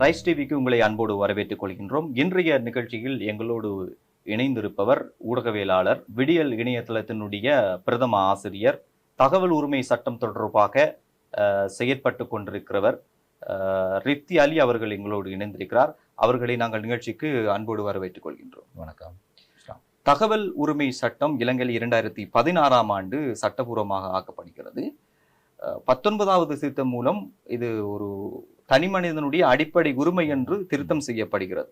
Rice டிவிக்கு உங்களை அன்போடு வரவேற்றுக் கொள்கின்றோம். இன்றைய நிகழ்ச்சியில் எங்களோடு இணைந்திருப்பவர் ஊடகவியலாளர், விடியல் இணையதளத்தினுடைய பிரதம ஆசிரியர், தகவல் உரிமை சட்டம் தொடர்பாக செயற்பட்டு கொண்டிருக்கிறவர் ரிப்தி அலி அவர்கள் எங்களோடு இணைந்திருக்கிறார். அவர்களை நாங்கள் நிகழ்ச்சிக்கு அன்போடு வரவேற்றுக் கொள்கின்றோம். வணக்கம். தகவல் உரிமை சட்டம் இலங்கையில் 2016ஆம் ஆண்டு சட்டபூர்வமாக ஆக்கப்படுகிறது. 19வது திருத்தம் மூலம் இது ஒரு தனி மனிதனுடைய அடிப்படை உரிமை என்று திருத்தம் செய்யப்படுகிறது.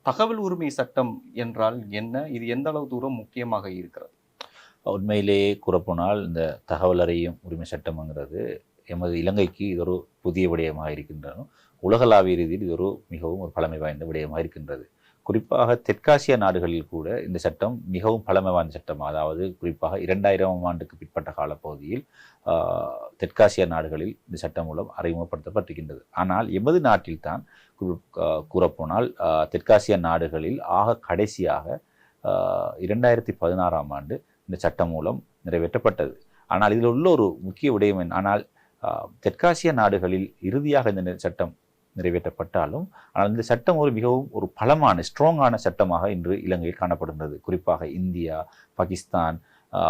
தகவல் உரிமை சட்டம் என்றால் என்ன? இது எந்த அளவு தூரம் முக்கியமாக இருக்கிறது? உண்மையிலேயே கூறப்போனால் இந்த தகவல் அறியும் உரிமை சட்டம்ங்கிறது எமது இலங்கைக்கு இது ஒரு புதிய விடயமாக இருக்கின்றன. உலகளாவிய ரீதியில் இது ஒரு மிகவும் ஒரு பழமை வாய்ந்த விடயமாக இருக்கின்றது. குறிப்பாக தெற்காசிய நாடுகளில் கூட இந்த சட்டம் மிகவும் பழமை வாய்ந்த சட்டம். அதாவது குறிப்பாக 2000ஆம் ஆண்டுக்கு பிற்பட்ட காலப்பகுதியில் தெற்காசிய நாடுகளில் இந்த சட்டம் மூலம் அறிமுகப்படுத்தப்பட்டிருக்கின்றது. ஆனால் எமது நாட்டில் தான் கூறப்போனால் தெற்காசிய நாடுகளில் ஆக கடைசியாக 2016ஆம் ஆண்டு இந்த சட்டம் மூலம் நிறைவேற்றப்பட்டது. ஆனால் இதில் உள்ள ஒரு முக்கிய விடயம் ஆனால் தெற்காசிய நாடுகளில் இறுதியாக இந்த சட்டம் நிறைவேற்றப்பட்டாலும் ஆனால் இந்த சட்டம் ஒரு மிகவும் ஒரு பலமான ஸ்ட்ராங்கான சட்டமாக இன்று இலங்கையில் காணப்படுகிறது. குறிப்பாக இந்தியா, பாகிஸ்தான்,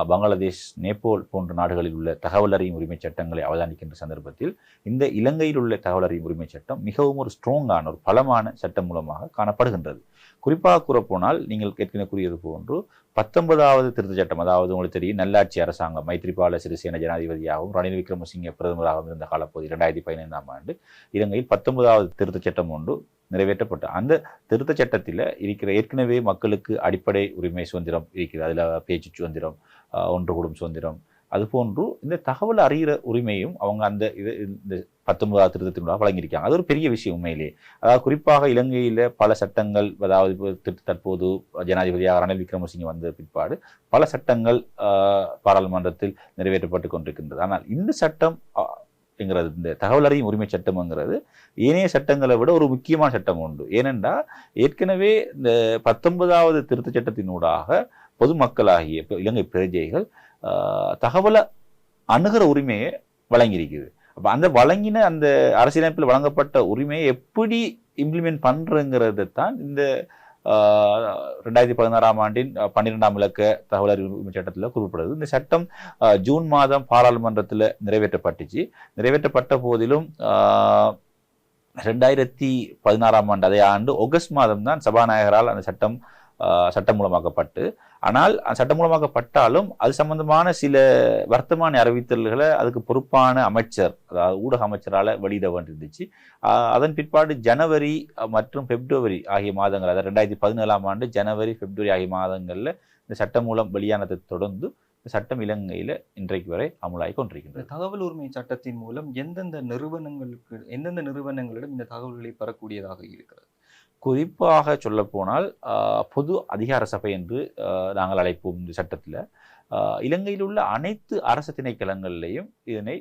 பங்களாதேஷ், நேபாள் போன்ற நாடுகளில் உள்ள தகவல் அறியும் உரிமை சட்டங்களை அவதானிக்கின்ற சந்தர்ப்பத்தில் இந்த இலங்கையில் உள்ள தகவல் அறியும் உரிமை சட்டம் மிகவும் ஒரு ஸ்ட்ராங்கான ஒரு பலமான சட்டம் மூலமாக காணப்படுகின்றது. குறிப்பாக கூறப்போனால் நீங்கள் ஏற்கனவே கூறியது போன்று 19வது திருத்த சட்டம், அதாவது உங்களுக்கு தெரியும் நல்லாட்சி அரசாங்கம் மைத்ரிபால சிறிசேன ஜனாதிபதியாகவும் ரணில் விக்ரமசிங்கே பிரதமராகவும் இருந்த காலப்பகுதி 2015ஆம் ஆண்டு இலங்கையில் 19வது திருத்த சட்டம் ஒன்று நிறைவேற்றப்பட்ட அந்த திருத்த சட்டத்தில் இருக்கிற ஏற்கனவே மக்களுக்கு அடிப்படை உரிமை சுதந்திரம் இருக்கிறது. அதில் பேச்சு சுதந்திரம், ஒன்று கூடும் சுதந்திரம், அதுபோன்று இந்த தகவல் அறிகிற உரிமையும் அவங்க அந்த இந்த 19வது திருத்தத்தினூடாக வழங்கியிருக்காங்க. அது ஒரு பெரிய விஷயம் உண்மையிலே. அதாவது குறிப்பாக இலங்கையில் பல சட்டங்கள், அதாவது தற்போது ஜனாதிபதியாக ரணில் விக்ரமசிங்கே வந்த பிற்பாடு பல சட்டங்கள் பாராளுமன்றத்தில் நிறைவேற்றப்பட்டு கொண்டிருக்கின்றது. ஆனால் இந்த சட்டம் என்கிறது, இந்த தகவல் அறியும் உரிமை சட்டம்ங்கிறது ஏனைய சட்டங்களை விட ஒரு முக்கியமான சட்டம் உண்டு. ஏனென்றால் ஏற்கனவே இந்த 19வது திருத்த சட்டத்தினூடாக பொதுமக்களாகிய இலங்கை பிரஜைகள் தகவலை அணுகிற உரிமையை வழங்கியிருக்குது. அப்போ அந்த வழங்கின அந்த அரசியலமைப்பில் வழங்கப்பட்ட உரிமையை எப்படி இம்ப்ளிமெண்ட் பண்ணுறங்கிறது தான் இந்த 2016ஆம் ஆண்டின் 12ஆம் இலக்க தகவல் அறிவு சட்டத்தில் குறிப்பிடுறது. இந்த சட்டம் ஜூன் மாதம் பாராளுமன்றத்தில் நிறைவேற்றப்பட்டுச்சு. நிறைவேற்றப்பட்ட போதிலும் 2016ஆம் ஆண்டு அதே ஆண்டு ஆகஸ்ட் மாதம் தான் சபாநாயகரால் அந்த சட்டமூலமாக்கப்பட்டு, ஆனால் சட்டமூலமாக்கப்பட்டாலும் அது சம்பந்தமான சில வர்த்தமான அறிவித்தல்களை அதுக்கு பொறுப்பான அமைச்சர், அதாவது ஊடக அமைச்சரால் வெளியிட வேண்டியிருந்துச்சு. அதன் பிற்பாடு ஜனவரி மற்றும் பிப்ரவரி ஆகிய மாதங்கள், அதாவது 2017ஆம் ஆண்டு ஜனவரி பிப்ரவரி ஆகிய மாதங்களில் இந்த சட்டம் மூலம் வெளியானதை தொடர்ந்து இந்த சட்டம் இலங்கையில் இன்றைக்கு வரை அமுலாகி கொண்டிருக்கின்றது. தகவல் உரிமை சட்டத்தின் மூலம் எந்தெந்த நிறுவனங்களிடம் இந்த தகவல்களை பெறக்கூடியதாக இருக்கிறது? குறிப்பாக சொல்லப்போனால் பொது அதிகார சபை என்று நாங்கள் அழைப்போம். இந்த சட்டத்தில் இலங்கையில் உள்ள அனைத்து அரசு திணைக்களங்கள்லையும் இதனை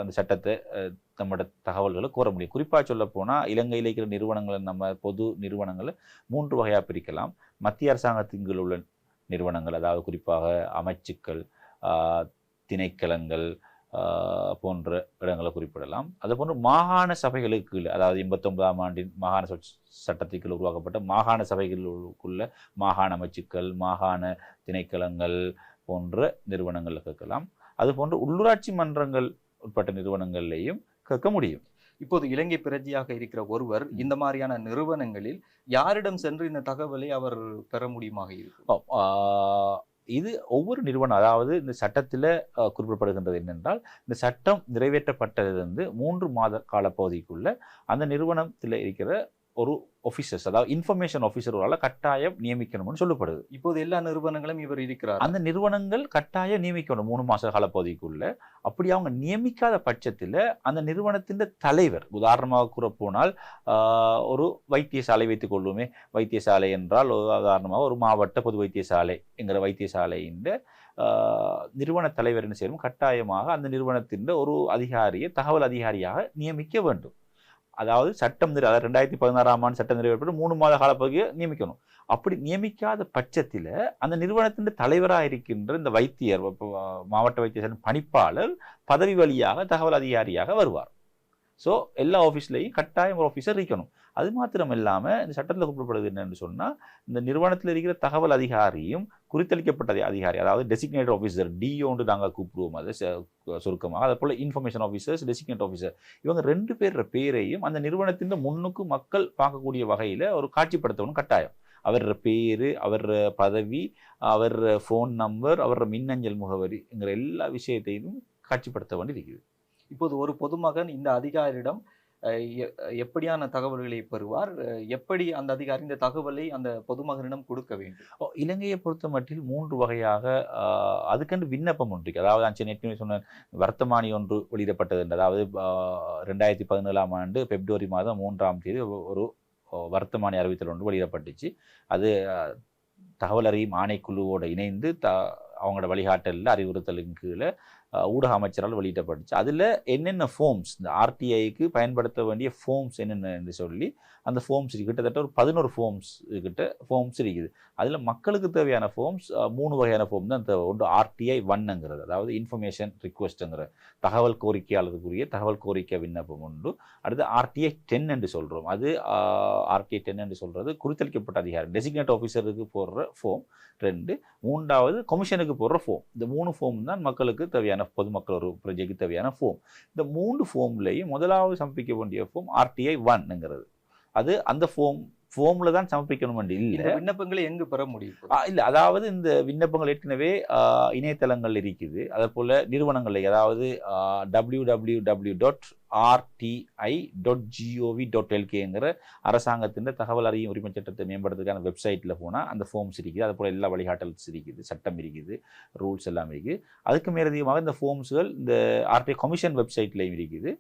இந்த சட்டத்தை நம்மளோட தகவல்களை கோர முடியும். குறிப்பாக சொல்லப்போனால் இலங்கையில் இருக்கிற நிறுவனங்களை நம்ம பொது நிறுவனங்களை 3 வகையாக பிரிக்கலாம். மத்திய அரசாங்கத்தின் கீழ் உள்ள நிறுவனங்கள், அதாவது குறிப்பாக அமைச்சுக்கள், திணைக்களங்கள் போன்ற இடங்களை குறிப்பிடலாம். அதுபோன்று மாகாண சபைகளுக்கு, அதாவது 89ஆம் ஆண்டின் மாகாண சட்டத்திற்குள் உருவாக்கப்பட்ட மாகாண சபைகளுக்குள்ள மாகாண அமைச்சுக்கள், மாகாண திணைக்களங்கள் போன்ற நிறுவனங்கள் கேட்கலாம். அதுபோன்று உள்ளூராட்சி மன்றங்கள் உட்பட்ட நிறுவனங்கள்லேயும் கேட்க முடியும். இப்போது இலங்கை பிரஜையாக இருக்கிற ஒருவர் இந்த மாதிரியான நிறுவனங்களில் யாரிடம் சென்று இந்த தகவலை அவர் பெற முடியுமாக இருக்கும்? இது ஒவ்வொரு நிறுவனம், அதாவது இந்த சட்டத்தில் குறிப்பிடப்படுகின்றது என்னென்றால், இந்த சட்டம் நிறைவேற்றப்பட்டதிலிருந்து 3 மாத காலப்பகுதிக்குள்ள அந்த நிறுவனத்தில் இருக்கிற ஒரு ஆஃபீஸர்ஸ், அதாவது இன்ஃபர்மேஷன் ஆஃபீஸர்களால் கட்டாயம் நியமிக்கணும்னு சொல்லப்படுது. இப்போது எல்லா நிறுவனங்களும் இவர் இருக்கிறார். அந்த நிறுவனங்கள் கட்டாயம் நியமிக்கணும் 3 மாத காலப்பகுதிக்குள்ள. அப்படி அவங்க நியமிக்காத பட்சத்தில் அந்த நிறுவனத்தின் தலைவர், உதாரணமாக கூறப்போனால் ஒரு வைத்தியசாலை வைத்துக் கொள்ளுமே. வைத்தியசாலை என்றால் உதாரணமாக ஒரு மாவட்ட பொது வைத்தியசாலை என்கிற வைத்தியசாலையின் நிறுவன தலைவர் என்ன செய்யணும், கட்டாயமாக அந்த நிறுவனத்தின் ஒரு அதிகாரியை தகவல் அதிகாரியாக நியமிக்க வேண்டும். அதாவது சட்டம் 2016ஆம் ஆண்டு சட்டம் நிறைவேற்றப்பட்டு 3 மாத காலப்பகுதியை நியமிக்கணும். அப்படி நியமிக்காத பட்சத்தில் அந்த நிறுவனத்தின் தலைவராக இருக்கின்ற இந்த வைத்தியர், மாவட்ட வைத்தியர் பணிப்பாளர் பதவி வழியாக தகவல் அதிகாரியாக வருவார். ஸோ எல்லா ஆஃபீஸ்லையும் கட்டாயம் ஒரு ஆஃபீஸர் இருக்கணும். அது மாத்திரம் இல்லாமல் இந்த சட்டத்தில் குறிப்பிடப்படுது என்னன்னு சொன்னால், இந்த நிறுவனத்தில் இருக்கிற தகவல் அதிகாரியும் குறித்தளிக்கப்பட்ட அதிகாரி, அதாவது டெசிக்னேட் ஆஃபீஸர், டிஓன்னு நாங்கள் கூப்பிடுவோம் அதை சுருக்கமாக. அதே போல் இன்ஃபர்மேஷன் ஆஃபீஸர்ஸ், டெசிக்னேட் ஆஃபீஸர், இவங்க 2 பேர் பேரையும் அந்த நிறுவனத்தின் முன்னுக்கு மக்கள் பார்க்கக்கூடிய வகையில் ஒரு காட்சிப்படுத்தணும் கட்டாயம். அவர் பேர், அவர் பதவி, அவர் ஃபோன் நம்பர், அவர் மின்னஞ்சல் முகவரிங்கிற எல்லா விஷயத்தையும் காட்சிப்படுத்த வேண்டி இருக்குது. இப்போது ஒரு பொதுமகன் இந்த அதிகாரியிடம் எப்படியான தகவல்களை பெறுவார், எப்படி அந்த அதிகாரி இந்த தகவலை அந்த பொதுமகனிடம் கொடுக்க வேண்டும்? இலங்கையை பொறுத்த மட்டில் 3 வகையாக அதுக்கென்று விண்ணப்பம் ஒன்று இருக்கு. அதாவது நான் சொன்ன வர்த்தமானி ஒன்று வெளியிடப்பட்டது. அதாவது 2017ஆம் ஆண்டு பிப்ரவரி மாதம் 3ஆம் தேதி ஒரு வர்த்தமானி அறிவித்தல் ஒன்று வெளியிடப்பட்டுச்சு. அது தகவல் அறியும் ஆணைக்குழுவோடு இணைந்து அவங்களோட வழிகாட்டலில் அறிவுறுத்தலின் கீழே ஊடக அமைச்சரால் வெளியிடப்பட்டுச்சு. அதில் என்னென்ன ஃபார்ம்ஸ், இந்த ஆர்டிஐக்கு பயன்படுத்த வேண்டிய ஃபார்ம்ஸ் என்னென்ன என்று சொல்லி அந்த ஃபார்ம்ஸ் கிட்டத்தட்ட ஒரு 11 ஃபார்ம்ஸ் இருக்குது. அதில் மக்களுக்கு தேவையான ஃபார்ம்ஸ் 3 வகையான ஃபார்ம் தான் தேவை. ஒன்று RTI 1ங்கிறது, அதாவது இன்ஃபர்மேஷன் ரிக்வெஸ்ட்டுங்கிற தகவல் கோரிக்கையாளருக்குரிய தகவல் கோரிக்கை விண்ணப்பம் உண்டு. அடுத்து RTI 10 என்று சொல்கிறோம். அது RTI 10 என்று சொல்கிறது குறித்தளிக்கப்பட்ட அதிகாரி, டெசிக்னேட் ஆஃபீஸருக்கு போடுற ஃபார்ம் 2. 3வது கமிஷனுக்கு போடுற ஃபார்ம். இந்த 3 ஃபார்ம் தான் மக்களுக்கு தேவையான, பொதுமக்கள் ஒரு பிரஜைக்கு தேவையான ஃபார்ம். இந்த 3 ஃபார்ம்லையும் முதலாவது சமர்ப்பிக்க வேண்டிய ஃபார்ம் RTI 1ங்கிறது. அது அந்த ஃபார்ம்ல தான் சமர்ப்பிக்கணும் இல்லை. இந்த விண்ணப்பங்களை எங்கு பெற முடியும்? இல்லை, அதாவது இந்த விண்ணப்பங்கள் ஏற்கனவே இணையதளங்கள் இருக்குது. அதே போல் நிறுவனங்கள், அதாவது www.rti.gov.lkங்கிற அரசாங்கத்தின் தகவல் அறியும் உரிமை சட்டத்தை மேம்படுத்துறதுக்கான வெப்சைட்டில் போனால் அந்த ஃபார்ம்ஸ் இருக்குது. அது போல் எல்லா வழிகாட்டல்ஸ் இருக்குது, சட்டம் இருக்குது, ரூல்ஸ் எல்லாம் இருக்குது. அதுக்கு மேலதிகமாக இந்த ஃபார்ம்ஸுகள் இந்த RTI கமிஷன் வெப்சைட்லேயும் இருக்குது.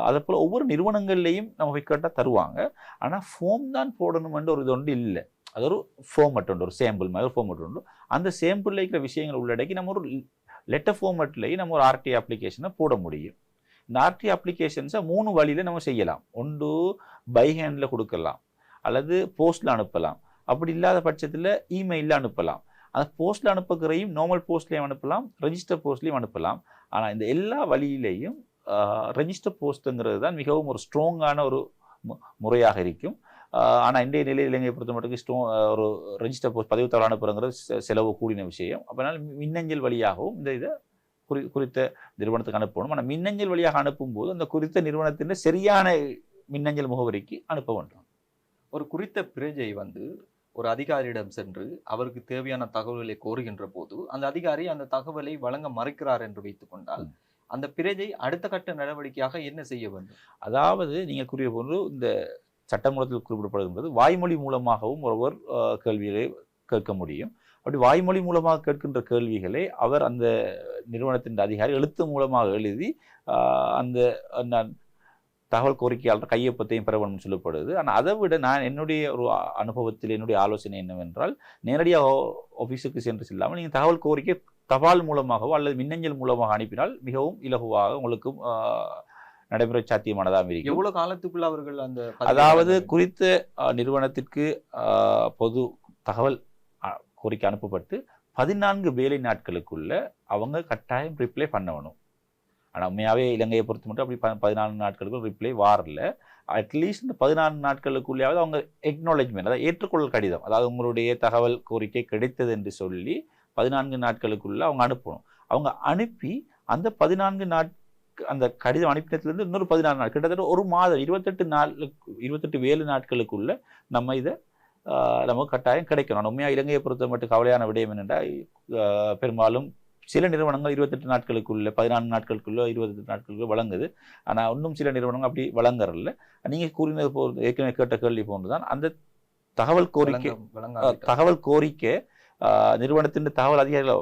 அதே போல் ஒவ்வொரு நிறுவனங்கள்லையும் நம்ம போய் கேட்டால் தருவாங்க. ஆனால் ஃபார்ம் தான் போடணுமென்று ஒரு இது ஒன்று இல்லை. அது ஒரு ஃபார்மட் உண்டு, ஒரு சேம்பிள் மாதிரி ஒரு ஃபார்மட் உண்டு. அந்த சேம்பிளில் இருக்கிற விஷயங்கள் உள்ளடக்கி நம்ம ஒரு லெட்டர் ஃபார்மட்லேயும் நம்ம ஒரு RTI அப்ளிகேஷனை போட முடியும். இந்த RTI அப்ளிகேஷன்ஸை 3 வழியில் நம்ம செய்யலாம். ஒன்று பை ஹேண்டில் கொடுக்கலாம், அல்லது போஸ்ட்டில் அனுப்பலாம். அப்படி இல்லாத பட்சத்தில் இமெயிலில் அனுப்பலாம். அந்த போஸ்ட்டில் அனுப்புகிறையும் நார்மல் போஸ்ட்லேயும் அனுப்பலாம், ரெஜிஸ்டர் போஸ்ட்லேயும் அனுப்பலாம். ஆனால் இந்த எல்லா வழியிலையும் ரெஜிஸ்டர் போஸ்ட்டுங்கிறது தான் மிகவும் ஒரு ஸ்ட்ராங்கான ஒரு முறையாக இருக்கும். ஆனால் இன்றைய நிலையில் இலங்கையை பொறுத்த மட்டும் ஒரு ரெஜிஸ்டர் போஸ்ட் பதிவுத்தாள் அனுப்புறங்கிறது செலவு கூடின விஷயம். அப்போனால மின்னஞ்சல் வழியாகவும் இந்த இதை குறித்த நிறுவனத்துக்கு அனுப்பணும். ஆனால் மின்னஞ்சல் வழியாக அனுப்பும்போது அந்த குறித்த நிறுவனத்தின் சரியான மின்னஞ்சல் முகவரிக்கு அனுப்ப வேண்டும். ஒரு குறித்த பிரஜை ஒரு அதிகாரியிடம் சென்று அவருக்கு தேவையான தகவல்களை கோருகின்ற போது அந்த அதிகாரி அந்த தகவலை வழங்க மறுக்கிறார் என்று வைத்துக் கொண்டால் அந்த பிரஜை அடுத்த கட்ட நடவடிக்கையாக என்ன செய்ய வேண்டும்? அதாவது நீங்கள் கூறிய போன்று இந்த சட்டமூலத்தில் குறிப்பிடப்படுகின்றது வாய்மொழி மூலமாகவும் ஒருவர் கேள்விகளை கேட்க முடியும். அப்படி வாய்மொழி மூலமாக கேட்கின்ற கேள்விகளை அவர் அந்த நிறுவனத்தின் அதிகாரி எழுத்து மூலமாக எழுதி அந்த தகவல் கோரிக்கையாளர் கையொப்பத்தையும் பெற வேண்டும் சொல்லப்படுது. ஆனால் அதை விட நான் என்னுடைய ஒரு அனுபவத்தில் என்னுடைய ஆலோசனை என்னவென்றால், நேரடியாக ஆஃபீஸுக்கு சென்று செல்லாமல் நீங்கள் தகவல் கோரிக்கை தபால் மூலமாகவோ அல்லது மின்னஞ்சல் மூலமாக அனுப்பினால் மிகவும் இலகுவாக உங்களுக்கு நடைமுறை சாத்தியமானதாக இருக்கும். எவ்வளவு காலத்துக்குள்ள அவர்கள் அந்த, அதாவது குறித்த நிறுவனத்திற்கு பொது தகவல் கோரிக்கை அனுப்பப்பட்டு 14 வேலை நாட்களுக்குள்ள அவங்க கட்டாயம் ரிப்ளை பண்ணணும். ஆனால் உண்மையாகவே இலங்கையை பொறுத்த மட்டும் அப்படி 14 நாட்களுக்கு ரிப்ளை வாரல. அட்லீஸ்ட் இந்த 14 நாட்களுக்குள்ளேயாவது அவங்க எக்னாலஜ்மெண்ட், அதாவது ஏற்றுக்கொள்ளல் கடிதம், அதாவது உங்களுடைய தகவல் கோரிக்கை கிடைத்தது என்று சொல்லி 14 நாட்களுக்குள்ள அவங்க அனுப்பணும். அவங்க அனுப்பி அந்த 14 அந்த கடிதம் அனுப்பினதுலேருந்து இன்னொரு 14 நாள், கிட்டத்தட்ட ஒரு மாதம் 28 வேலை நாட்களுக்குள்ள நம்ம இதை நமக்கு கட்டாயம் கிடைக்கணும். ஆனால் உண்மையாக இலங்கையை பொறுத்த மட்டும் கவலையான விடயம் என்னென்றால், பெரும்பாலும் சில நிறுவனங்கள் 28 நாட்களுக்குள்ள 14 நாட்களுக்குள்ள 28 நாட்களுக்குள்ள வழங்குது. ஆனால் இன்னும் சில நிறுவனங்கள் அப்படி வழங்குறதில்ல. நீங்கள் கூறினது போல் ஏற்கனவே கேட்ட கேள்வி போன்றுதான் அந்த தகவல் கோரிக்கை நிறுவனத்தின் தகவல் அதிகாரிகளை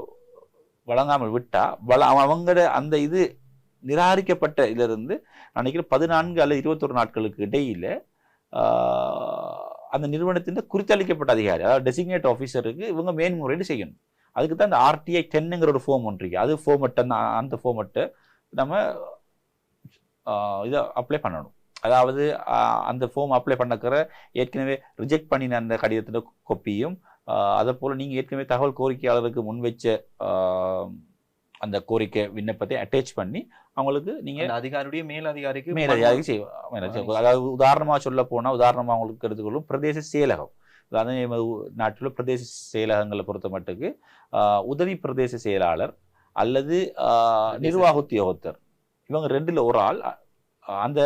வழங்காமல் விட்டா அவங்களோட அந்த இது நிராகரிக்கப்பட்ட இதிலிருந்து நினைக்கிறேன் 14 அல்லது 21 நாட்களுக்கு இடையில அந்த நிறுவனத்தின் குறித்தளிக்கப்பட்ட அதிகாரி, அதாவது டெசிக்னேட் ஆஃபீஸருக்கு இவங்க மேன்முறையீடு செய்யணும். அதுக்கு தான் இந்த RTI 10ங்கிற ஒரு ஃபார்ம் ஒன்று இருக்கு. அது ஃபார்மட்டை அந்த ஃபார்மட்டை நம்ம இதை அப்ளை பண்ணணும். அதாவது அந்த ஃபார்ம் அப்ளை பண்ணக்கிற ஏற்கனவே ரிஜெக்ட் பண்ணின அந்த கடிதத்தின் கொப்பியும், அதை போல் நீங்கள் ஏற்கனவே தகவல் கோரிக்கையாளருக்கு முன்வைச்ச அந்த கோரிக்கை விண்ணப்பத்தை அட்டாச் பண்ணி அவங்களுக்கு நீங்க அதிகாரியுடைய மேலதிகாரிக்கு மேலதிகாரிக்கு அதாவது உதாரணமாக சொல்ல போனால் உதாரணமாக அவங்களுக்கு எடுத்துக்கொள்ளும் பிரதேச செயலகம். அதாவது நாட்டில் பிரதேச செயலகங்களை பொறுத்த மட்டுக்கு உதவி பிரதேச செயலாளர் அல்லது நிர்வாக உத்தியோகத்தர் இவங்க ரெண்டுல ஒரு ஆள் அந்த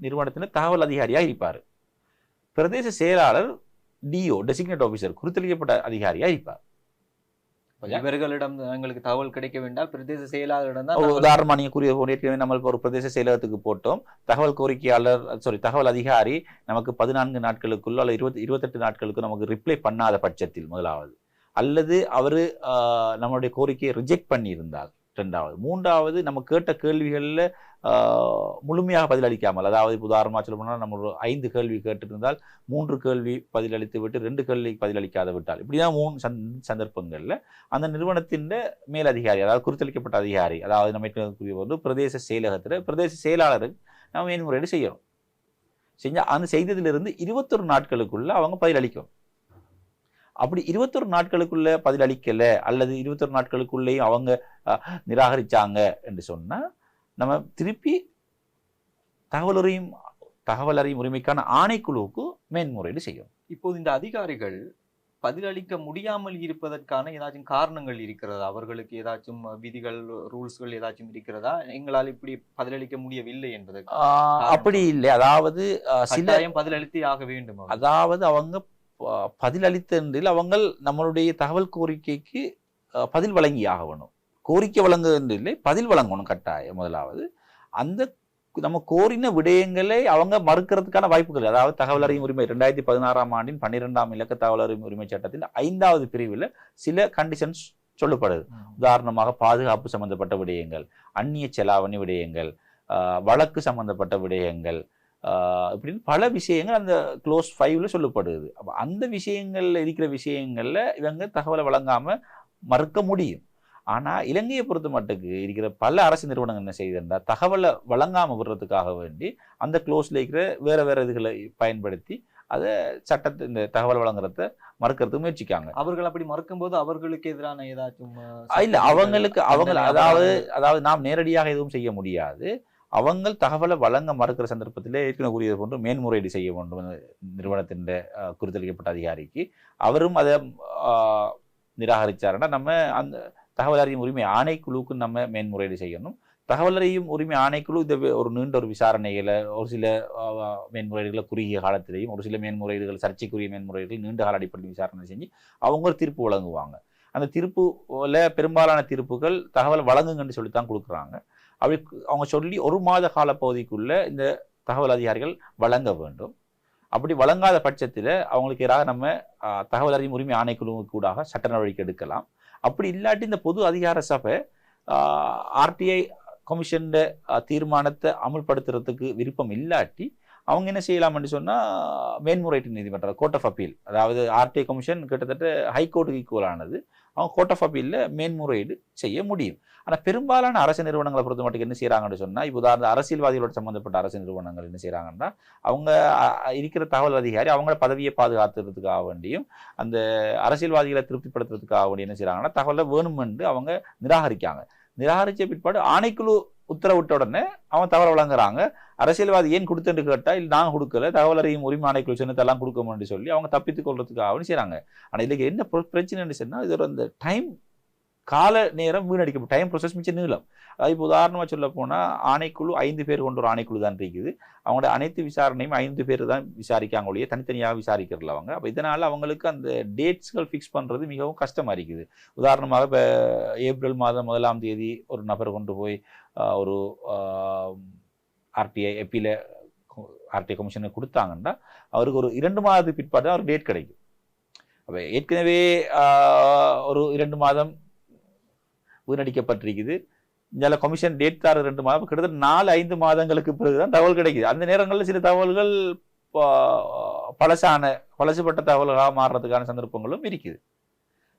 நிறுவனத்தின் தகவல் அதிகாரியாக இருப்பார். பிரதேச செயலாளர் டிஓ டெசிக்னேட் ஆஃபீஸர் குறித்தளிக்கப்பட்ட அதிகாரியாக இருப்பார். இவர்களிடம் எங்களுக்கு தகவல் கிடைக்க வேண்டாம் பிரதேச செயலாளரிடம் தான். உதாரணமா நீங்க கூறிய நம்ம ஒரு பிரதேச செயலகத்துக்கு போட்டோம், தகவல் கோரிக்கையாளர் தகவல் அதிகாரி நமக்கு 14 நாட்களுக்குள்ள அல்ல 28 நாட்களுக்கு நமக்கு ரிப்ளை பண்ணாத பட்சத்தில் முதலாவது, அல்லது அவரு நம்மளுடைய கோரிக்கையை ரிஜெக்ட் பண்ணி இருந்தால் ரெண்டாவது, மூன்றாவது நம்ம கேட்ட கேள்விகளில் முழுமையாக பதிலளிக்காமல், அதாவது உதாரணமாக சொல்ல போனால் நம்ம ஒரு 5 கேள்வி கேட்டிருந்தால் 3 கேள்வி பதிலளித்து விட்டு 2 கேள்வி பதிலளிக்காத விட்டால், இப்படிதான் 3 சந்தர்ப்பங்களில் அந்த நிறுவனத்தின் மேலதிகாரி அதாவது குறித்தளிக்கப்பட்ட அதிகாரி, அதாவது நம்ம பிரதேச செயலகத்தில் பிரதேச செயலாளருக்கு நம்ம மேன்முறையீடு செய்யணும். செஞ்சால் அந்த செய்ததிலிருந்து 21 நாட்களுக்குள்ள அவங்க பதிலளிக்கும். அப்படி 21 நாட்களுக்குள்ள பதிலளிக்கல அல்லது 21 நாட்களுக்குள்ளேயும் அவங்க நிராகரிச்சாங்க என்று சொன்னா நம்ம திருப்பி தகவல் அறியும் உரிமைக்கான ஆணைக்குழுவுக்கு மேன்முறையீடு செய்யும். இப்போது இந்த அதிகாரிகள் பதிலளிக்க முடியாமல் இருப்பதற்கான ஏதாச்சும் காரணங்கள் இருக்கிறதா? அவர்களுக்கு ஏதாச்சும் விதிகள் ரூல்ஸ்கள் ஏதாச்சும் இருக்கிறதா? எங்களால் இப்படி பதிலளிக்க முடியவில்லை என்பதற்கு அப்படி இல்லை. அதாவது சில பதிலளித்தே ஆக வேண்டும். அதாவது அவங்க பதிலளித்தென்றில் அவங்க நம்மளுடைய தகவல் கோரிக்கைக்கு பதில் வழங்கி ஆகணும். கோரிக்கை வழங்குவதில்லை, பதில் வழங்கணும் கட்டாயம். முதலாவது அந்த நம்ம கோரின விடயங்களை அவங்க மறுக்கிறதுக்கான வாய்ப்புகள், அதாவது தகவல் அறியும் உரிமை 2016ஆம் ஆண்டின் 12ஆம் இலக்க தகவல் அறியும் உரிமை சட்டத்தின் 5வது பிரிவில் சில கண்டிஷன்ஸ் சொல்லப்படுது. உதாரணமாக பாதுகாப்பு சம்பந்தப்பட்ட விடயங்கள், அந்நிய செலாவணி விடயங்கள், வழக்கு சம்பந்தப்பட்ட விடயங்கள், இப்படின்னு பல விஷயங்கள் அந்த க்ளோஸ் 5ல சொல்லப்படுது. அப்போ அந்த விஷயங்கள்ல இருக்கிற விஷயங்கள்ல இவங்க தகவலை வழங்காம மறுக்க முடியும். ஆனா இலங்கையை பொறுத்த மட்டுக்கு இருக்கிற பல அரசு நிறுவனங்கள் என்ன செய்யுதுன்னா தகவலை வழங்காம விடுறதுக்காக வேண்டி அந்த க்ளோஸ்ல இருக்கிற வேற இதுகளை பயன்படுத்தி அதை சட்டத்தை இந்த தகவல் வழங்குறத மறுக்கிறதுக்கு முயற்சிக்காங்க. அவர்கள் அப்படி மறுக்கும் போது அவர்களுக்கு எதிரான ஏதாச்சும் இல்ல அவங்களுக்கு அதாவது நாம் நேரடியாக எதுவும் செய்ய முடியாது. அவங்க தகவலை வழங்க மறுக்கிற சந்தர்ப்பத்தில் ஏற்கனவே கூறியது போன்று மேன்முறையீடு செய்ய வேண்டும் நிறுவனத்தின் குறித்தளிக்கப்பட்ட அதிகாரிக்கு. அவரும் அதை நிராகரிச்சாருன்னா நம்ம அந்த தகவல் அறியும் உரிமை ஆணைக்குழுவுக்கு நம்ம மேன்முறையீடு செய்யணும். தகவல் அறியும் உரிமை ஆணைக்குழு இந்த ஒரு நீண்ட ஒரு விசாரணைகளை ஒரு சில மேன்முறையீடுகளை குறுகிய காலத்திலையும் ஒரு சில மேன்முறையீடுகள் சர்ச்சைக்குரிய மேன்முறையீடுகள் நீண்ட கால அடிப்படையில் விசாரணை செஞ்சு அவங்க ஒரு தீர்ப்பு வழங்குவாங்க. அந்த தீர்ப்புல பெரும்பாலான தீர்ப்புகள் தகவல் வழங்குங்கன்னு சொல்லித்தான் கொடுக்குறாங்க. அப்படி அவங்க சொல்லி 1 மாத கால பகுதிக்குள்ள இந்த தகவல் அதிகாரிகள் வழங்க வேண்டும். அப்படி வழங்காத பட்சத்தில் அவங்களுக்கு எதிராக நம்ம தகவல் அறியும் உரிமை ஆணைக்குழுவுக்கு கூடாக சட்ட நடவடிக்கை எடுக்கலாம். அப்படி இல்லாட்டி இந்த பொது அதிகார சபை ஆர்டிஐ கமிஷன் தீர்மானத்தை அமுல்படுத்துறதுக்கு விருப்பம் இல்லாட்டி அவங்க என்ன செய்யலாம்னு சொன்னா மேன்முறையீட்டு நீதிமன்றம் கோர்ட் ஆஃப் அப்பீல், அதாவது ஆர்டிஐ கமிஷன் கிட்டத்தட்ட ஹைகோர்ட்டுக்கு ஈக்குவலானது, அவங்க கோர்ட் ஆஃப் அப்பீல்ல மேன்முறையீடு செய்ய முடியும். ஆனால் பெரும்பாலான அரசு நிறுவனங்களை பொறுத்த மட்டும் என்ன செய்யறாங்கன்னு சொன்னா இப்போ உதாரண அரசியல்வாதிகளோட சம்பந்தப்பட்ட அரசு நிறுவனங்கள் என்ன செய்யறாங்கன்னா அவங்க இருக்கிற தகவல் அதிகாரி அவங்கள பதவியை பாதுகாத்துறதுக்காக வேண்டியும் அந்த அரசியல்வாதிகளை திருப்திப்படுத்துறதுக்காக வேண்டியும் என்ன செய்யறாங்கன்னா தகவலை வேணுமென்று அவங்க நிராகரிச்ச பிற்பாடு ஆணைக்குழு உத்தரவிட்ட உடனே அவன் தகவல் வழங்குறாங்க. அரசியல்வாதி ஏன் கொடுத்துட்டு கேட்டா இல்லை நாங்கள் கொடுக்கல, தகவல் அறியும் உரிமை ஆணைக்குழு சின்னத்தெல்லாம் கொடுக்கணும்னு சொல்லி அவங்க தப்பித்துக் கொள்றதுக்காக செய்யறாங்க. ஆனால் இதுக்கு என்ன பிரச்சனைன்னு சொன்னா இதோட அந்த டைம் கால நேரம் வீணடிக்கும், டைம் ப்ரொசஸ் மிச்சம் நீளம். அதாவது இப்போ உதாரணமாக சொல்ல போனால் ஆணைக்குழு 5 பேர் கொண்ட ஒரு ஆணைக்குழு தான் இருக்குது. அவங்களோட அனைத்து விசாரணையும் 5 பேர் தான் விசாரிக்காங்க ஒழிய தனித்தனியாக விசாரிக்கிறல அவங்க. அப்போ இதனால் அவங்களுக்கு அந்த டேட்ஸ்கள் ஃபிக்ஸ் பண்ணுறது மிகவும் கஷ்டமாக இருக்குது. உதாரணமாக இப்போ ஏப்ரல் மாதம் 1ஆம் தேதி ஒரு நபர் கொண்டு போய் ஒரு ஆர்டிஐ கமிஷனுக்கு கொடுத்தாங்கன்னா அவருக்கு ஒரு 2 மாதத்துக்கு பிற்பாடு தான் ஒரு டேட் கிடைக்கும். அப்போ ஏற்கனவே ஒரு 2 மாதம் வீணடிக்கப்பட்டிருக்குது. இந்த கமிஷன் டேட் தார 2 மாதம் கிட்டத்தட்ட 4-5 மாதங்களுக்கு பிறகுதான் தகவல் கிடைக்குது. அந்த நேரங்களில் சில தகவல்கள் பழசுபட்ட தகவல்களாக மாறுறதுக்கான சந்தர்ப்பங்களும் இருக்குது.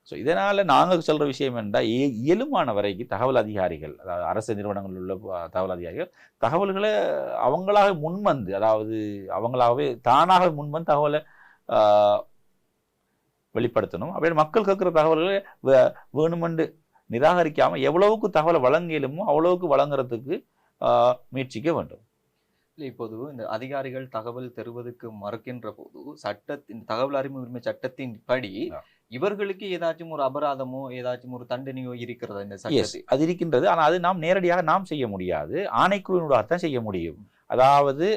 ஸோ இதனால் நாங்கள் சொல்கிற விஷயம் என்றால் இயலுமான வரைக்கும் தகவல் அதிகாரிகள், அதாவது அரசு நிறுவனங்களில் உள்ள தகவல் அதிகாரிகள் தகவல்களை அவங்களாக முன்வந்து, அதாவது அவங்களாகவே தானாக முன்வந்து தகவலை வெளிப்படுத்தணும். அப்படியே மக்கள் கேட்குற தகவல்களை வேணுமென்று நிராகரிக்காம எவ்வளவுக்கு தகவலை வழங்கியலுமோ அவ்வளவுக்கு வழங்குறதுக்கு முயற்சிக்க வேண்டும். இல்லை, இப்போது இந்த அதிகாரிகள் தகவல் தருவதற்கு மறுக்கின்ற போது சட்டத்தின் தகவல் அறிவு உரிமை சட்டத்தின் படி இவர்களுக்கு ஏதாச்சும் ஒரு அபராதமோ ஏதாச்சும் ஒரு தண்டனையோ இருக்கிறதா இந்த சட்டத்தில்? அது இருக்கின்றது. ஆனால் அது நாம் நேரடியாக நாம் செய்ய முடியாது, ஆணைக்குழுவினூடாகத்தான் செய்ய முடியும். அதாவது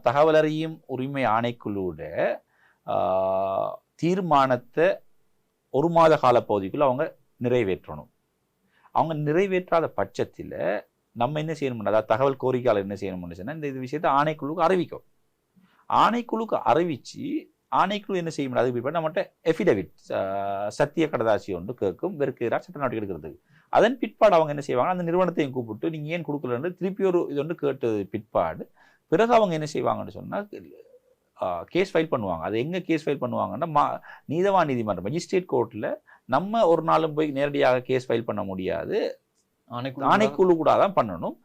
தகவல் அறியும் உரிமை ஆணைக்குழுவோட தீர்மானத்தை 1 மாத கால பகுதிக்குள்ள அவங்க நிறைவேற்றணும். அவங்க நிறைவேற்றாத பட்சத்தில் நம்ம என்ன செய்யணும்னா, அதாவது தகவல் கோரிக்கையாளர் என்ன செய்யணும்னு சொன்னால் இந்த விஷயத்தை ஆணைக்குழுக்கு அறிவிக்கும். ஆணைக்குழுக்கு அறிவித்து ஆணைக்குழு என்ன செய்யும், அதுக்கு பிற்பாடு நம்மகிட்ட எஃபிடவிட் சத்திய கடதாசி ஒன்று கேட்கும் இதற்கு எதிராக சட்ட நடவடிக்கை எடுக்கிறதுக்கு. அதன் பிற்பாடு அவங்க என்ன செய்வாங்க, அந்த நிறுவனத்தையும் கூப்பிட்டு நீங்கள் ஏன் கொடுக்கலன்னு திருப்பி ஒரு இது ஒன்று கேட்டது பிற்பாடு பிறகு அவங்க என்ன செய்வாங்கன்னு சொன்னால் கேஸ் ஃபைல் பண்ணுவாங்க. அது எங்கே கேஸ் ஃபைல் பண்ணுவாங்கன்னா நீதவான் நீதிமன்றம் மஜிஸ்ட்ரேட் கோர்ட்டில். நம்ம ஒரு நாளும் போய் நேரடியாக கேஸ் ஃபைல் பண்ண முடியாது, ஆணைக்குழு கூட தான் பண்ணணும்.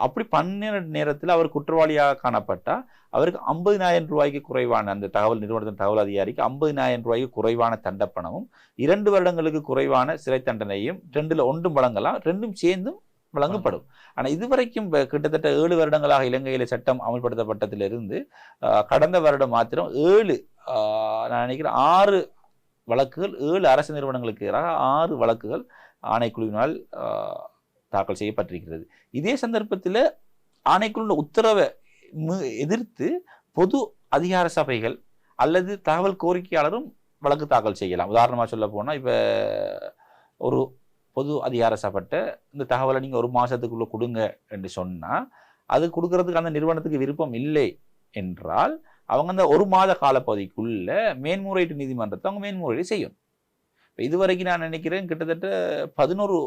அப்படி பண்ணின நேரத்தில் அவர் குற்றவாளியாக காணப்பட்டால் அவருக்கு 50,000 ரூபாய்க்கு குறைவான, அந்த தகவல் நிறுவனத்தின் தகவல் அதிகாரிக்கு 50,000 ரூபாய்க்கு குறைவான தண்டப்பணமும் 2 வருடங்களுக்கு குறைவான சிறை தண்டனையும் 2ல் 1 வழங்கலாம், 2ம் சேர்ந்தும் வழங்கப்படும். ஆனால் இதுவரைக்கும் கிட்டத்தட்ட 7 வருடங்களாக இலங்கையில் சட்டம் அமல்படுத்தப்பட்டதிலிருந்து கடந்த வருடம் மாத்திரம் 7 நான் நினைக்கிறேன் 6 வழக்குகள் 7 அரசு நிறுவனங்களுக்கு எதிராக 6 வழக்குகள் ஆணைக்குழுவினால் தாக்கல் செய்யப்பட்டிருக்கிறது. இதே சந்தர்ப்பத்தில் ஆணைக்குழு உத்தரவை எதிர்த்து பொது அதிகார சபைகள் அல்லது தகவல் கோரிக்கையாளரும் வழக்கு தாக்கல் செய்யலாம். உதாரணமாக சொல்ல போனால், இப்போ ஒரு பொது அதிகார சபைட்ட இந்த தகவலை நீங்கள் 1 மாதத்துக்குள்ளே கொடுங்க என்று சொன்னால், அது கொடுக்கறதுக்கு அந்த நிறுவனத்துக்கு விருப்பம் இல்லை என்றால் அவங்க அந்த 1 மாத காலப்பகுதிக்குள்ள மேன்முறையீட்டு நீதிமன்றத்தை அவங்க மேன்முறையீடு செய்யும். இப்போ இதுவரைக்கும் நான் நினைக்கிறேன் கிட்டத்தட்ட 11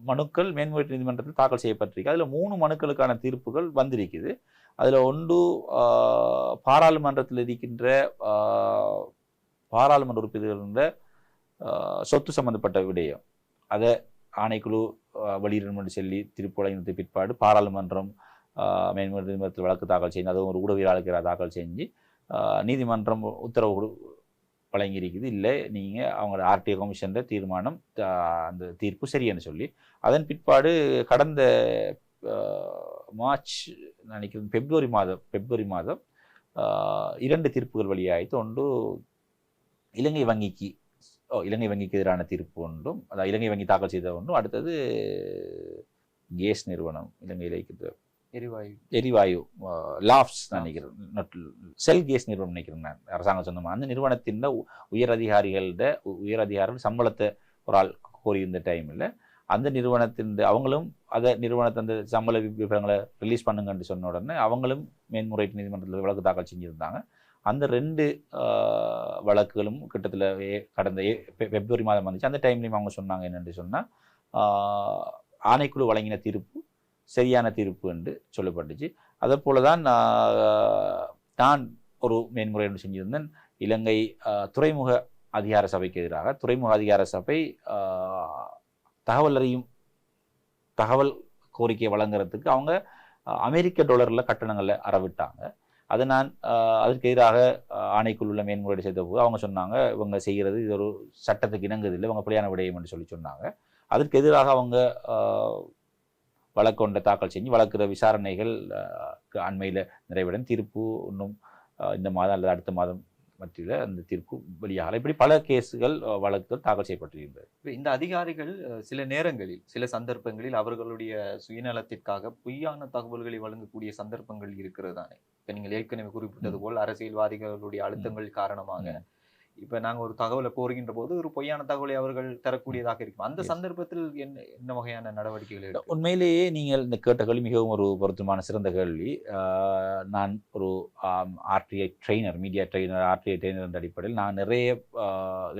மனுக்கள் மேன்முறையீட்டு நீதிமன்றத்தில் தாக்கல் செய்யப்பட்டிருக்கு. அதில் 3 மனுக்களுக்கான தீர்ப்புகள் வந்திருக்குது. அதில் 1 பாராளுமன்றத்தில் இருக்கின்ற பாராளுமன்ற உறுப்பினர்கள் சொத்து சம்பந்தப்பட்ட விடயம், அதை ஆணைக்குழு வெளியிடணும் என்று சொல்லி தீர்ப்பு வழங்கின பிற்பாடு பாராளுமன்றம் மேன்முறையீட்டு நீதிமன்றத்தில் வழக்கு தாக்கல் செய்து அதுவும் ஒரு ஊடகவியலாளருக்கு தாக்கல் செஞ்சு நீதிமன்றம் உத்தரவு வழங்கியிருக்குது. இல்லை, நீங்கள் அவங்களோட ஆர்டிஐ கமிஷன் தீர்மானம் அந்த தீர்ப்பு சரியன்னு சொல்லி. அதன் பிற்பாடு கடந்த மார்ச் நினைக்கிறேன் பிப்ரவரி மாதம் 2 தீர்ப்புகள் வெளியாயிட்டு. ஒன்று இலங்கை வங்கிக்கு எதிரான தீர்ப்பு ஒன்றும், அதாவது இலங்கை வங்கி தாக்கல் செய்த ஒன்றும். அடுத்தது கேஸ் நிறுவனம், இலங்கையில் இருக்கிற எரிவாயு லாப்ஸ் நினைக்கிறேன், செல் கேஸ் நிறுவனம் நினைக்கிறேன் நான், அரசாங்கம் சொந்தமாக. அந்த நிறுவனத்தின் உயர் அதிகாரிகள் சம்பளத்தை ஒரு ஆள் கோரியிருந்த டைமில் அந்த நிறுவனத்தின் அவங்களும் நிறுவனத்தை அந்த சம்பள விவரங்களை ரிலீஸ் பண்ணுங்கன்னு சொன்ன உடனே அவங்களும் மேன்முறையீட்டு நீதிமன்றத்தில் வழக்கு தாக்கல் செஞ்சுருந்தாங்க. அந்த 2 வழக்குகளும் கிட்டத்தில் கடந்த பிப்ரவரி மாதம் வந்துச்சு. அந்த டைம்லையும் அவங்க சொன்னாங்க என்னென்று சொன்னால், ஆணைக்குழு வழங்கின தீர்ப்பு சரியான தீர்ப்பு என்று சொல்லப்பட்டுச்சு. அதே போல தான் நான் ஒரு மேன்முறையீடு செஞ்சிருந்தேன். இலங்கை துறைமுக அதிகார சபைக்கு எதிராக. துறைமுக அதிகார சபை தகவல் கோரிக்கை வழங்குறதுக்கு அவங்க $American கட்டணங்களை அறவிட்டாங்க. அதை நான் அதற்கு எதிராக ஆணைக்குழுவில் மேன்முறையீடு செய்த போது அவங்க சொன்னாங்க, இவங்க செய்கிறது இது ஒரு சட்டத்துக்கு இணங்குதில்லை, இவங்க பிழையான விடயம் என்று சொல்லி சொன்னாங்க. அதற்கு எதிராக அவங்க வழக்கு ஒன்றை தாக்கல் செஞ்சு வழக்குற விசாரணைகள் அண்மையில் நிறைவடைந்து தீர்ப்பு இன்னும் இந்த மாதம் அல்லது அடுத்த மாதம் மத்தியில் அந்த தீர்ப்பு வெளியாகலாம். இப்படி பல கேஸுகள் வழக்குகள் தாக்கல் செய்யப்பட்டிருக்கின்றது. இந்த அதிகாரிகள் சில நேரங்களில் சில சந்தர்ப்பங்களில் அவர்களுடைய சுயநலத்திற்காக பொய்யான தகவல்களை வழங்கக்கூடிய சந்தர்ப்பங்கள் இருக்கிறது தானே. இப்போ நீங்கள் ஏற்கனவே குறிப்பிட்டது போல் அரசியல்வாதிகளுடைய அழுத்தங்கள் காரணமாக இப்போ நாங்கள் ஒரு தகவலை கோருகின்ற போது ஒரு பொய்யான தகவலை அவர்கள் தரக்கூடியதாக இருக்கும். அந்த சந்தர்ப்பத்தில் என்ன வகையான நடவடிக்கைகள்? உண்மையிலேயே நீங்கள் இந்த கேட்ட கேள்வி மிகவும் ஒரு பொருத்தமான சிறந்த கேள்வி. நான் ஒரு RTI trainer, media trainer, RTI trainer என்ற அடிப்படையில் நான் நிறைய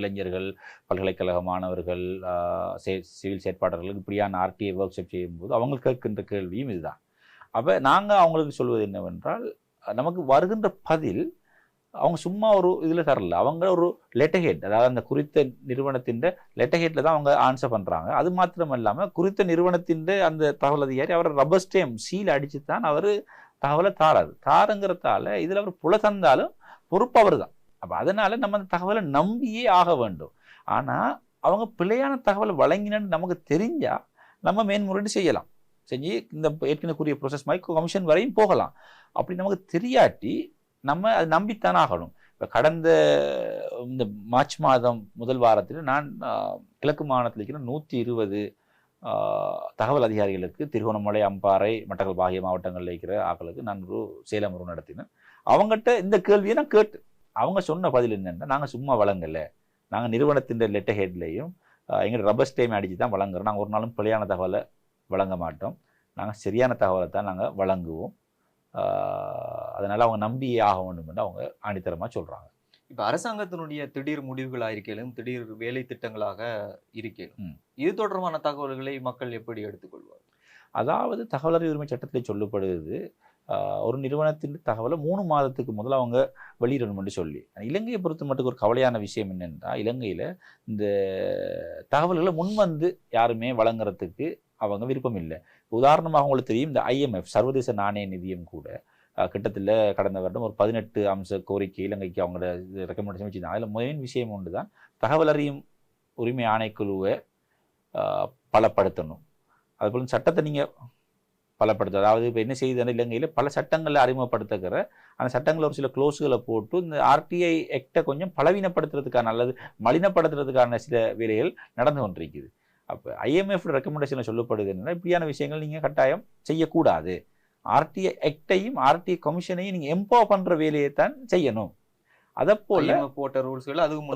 இளைஞர்கள், பல்கலைக்கழக மாணவர்கள், சிவில் செயற்பாளர்கள் இப்படியான ஆர்டிஐ ஒர்க் ஷாப் செய்யும்போது அவங்க கேட்கின்ற கேள்வியும் இதுதான். அப்போ நாங்கள் அவங்களுக்கு சொல்வது என்னவென்றால், நமக்கு வருகின்ற பதில் அவங்க சும்மா ஒரு இதில் தரல, அவங்க ஒரு லெட்டர் ஹெட், அதாவது அந்த குறித்த நிறுவனத்தின் லெட்டர் ஹெட்டில் தான் அவங்க ஆன்சர் பண்ணுறாங்க. அது மாத்திரம் இல்லாமல் குறித்த நிறுவனத்தின் அந்த தகவல் அதிகாரி அவரை ரப்பர் ஸ்டாம்ப் சீல் அடித்து தான் அவர் தகவலை தாருங்கிறதால இதில் அவர் புல தந்தாலும் பொறுப்பு அவர் தான். அப்போ அதனால் நம்ம அந்த தகவலை நம்பியே ஆக வேண்டும். ஆனால் அவங்க பிழையான தகவலை வழங்கினு நமக்கு தெரிஞ்சா நம்ம மேன்முறையீடு செய்யலாம், செஞ்சு இந்த ஏற்கனவே ப்ரோசஸ் மாதிரி கமிஷன் வரையும் போகலாம். அப்படி நமக்கு தெரியாட்டி நம்ம அதை நம்பித்தான் ஆகணும். இப்போ கடந்த இந்த மார்ச் மாதம் முதல் வாரத்தில் நான் கிழக்கு மாநிலத்தில் இருக்கிற 120 தகவல் அதிகாரிகளுக்கு திருகோணமலை, அம்பாறை, மட்டக்களப்பு ஆகிய மாவட்டங்களில் இருக்கிற ஆக்களுக்கு நான் ஒரு சேலம் நடத்தினேன். அவங்ககிட்ட இந்த கேள்வியை நான் கேட்டு அவங்க சொன்ன பதில் என்னென்னா, நாங்கள் சும்மா வழங்கலை, நாங்கள் நிறுவனத்தின் லெட்டர் ஹெட்லையும் எங்களோட ரப்பர் ஸ்டேம் அடித்து தான் வழங்குறோம், நாங்கள் ஒரு நாளும் பிழையான தகவலை வழங்க மாட்டோம், நாங்கள் சரியான தகவலை தான் நாங்கள் வழங்குவோம், அதனால் அவங்க நம்பியே ஆக வேண்டும் என்று அவங்க ஆணித்தரமாக சொல்கிறாங்க. இப்போ அரசாங்கத்தினுடைய திடீர் முடிவுகளாக இருக்கலும், திடீர் வேலை திட்டங்களாக இருக்கலும், இது தொடர்பான தகவல்களை மக்கள் எப்படி எடுத்துக்கொள்வார்? அதாவது தகவல் அறிவு உரிமை சட்டத்தில் சொல்லப்படுது, ஒரு நிறுவனத்தின் தகவலை 3 மாதத்துக்கு முதல்ல அவங்க வெளியிடணும் என்று சொல்லி. இலங்கையை பொறுத்த மட்டும் ஒரு கவலையான விஷயம் என்னென்றால், இலங்கையில் இந்த தகவல்களை முன்வந்து யாருமே வழங்குறதுக்கு அவங்க விருப்பம் இல்லை. உதாரணமாக உங்களுக்கு தெரியும், இந்த IMF சர்வதேச நாணய நிதியம் கூட கிட்டத்தில் கடந்த வருடம் ஒரு 18 அம்ச கோரிக்கை இலங்கைக்கு அவங்களோட ரெக்கமெண்டேஷன் வச்சுருந்தாங்க. அதில் மெயின் விஷயம் ஒன்று தான், தகவல் அறியும் உரிமை ஆணைக்குழுவை பலப்படுத்தணும், அதுபோல் சட்டத்தை நீங்கள் பலப்படுத்த. அதாவது இப்போ என்ன செய்யுதுன்னா, இலங்கையில் பல சட்டங்களை அறிமுகப்படுத்துகிற அந்த சட்டங்களில் ஒரு சில க்ளோஸுகளை போட்டு இந்த RTI ஆக்டை கொஞ்சம் பலவீனப்படுத்துறதுக்கான அல்லது மலினப்படுத்துறதுக்கான சில வேலைகள் நடந்து கொண்டிருக்குது. அப்போ IMF ரெக்கமெண்டேஷனில் சொல்லப்படுது என்னன்னா, இப்படியான விஷயங்கள் நீங்கள் கட்டாயம் செய்யக்கூடாது, RTI ஆக்டையும் RTI கமிஷனையும் நீங்கள் எம்பவர் பண்ணுற வேலையை தான் செய்யணும். அதை போல போட்ட ரூல்ஸ்கள் அதுவும்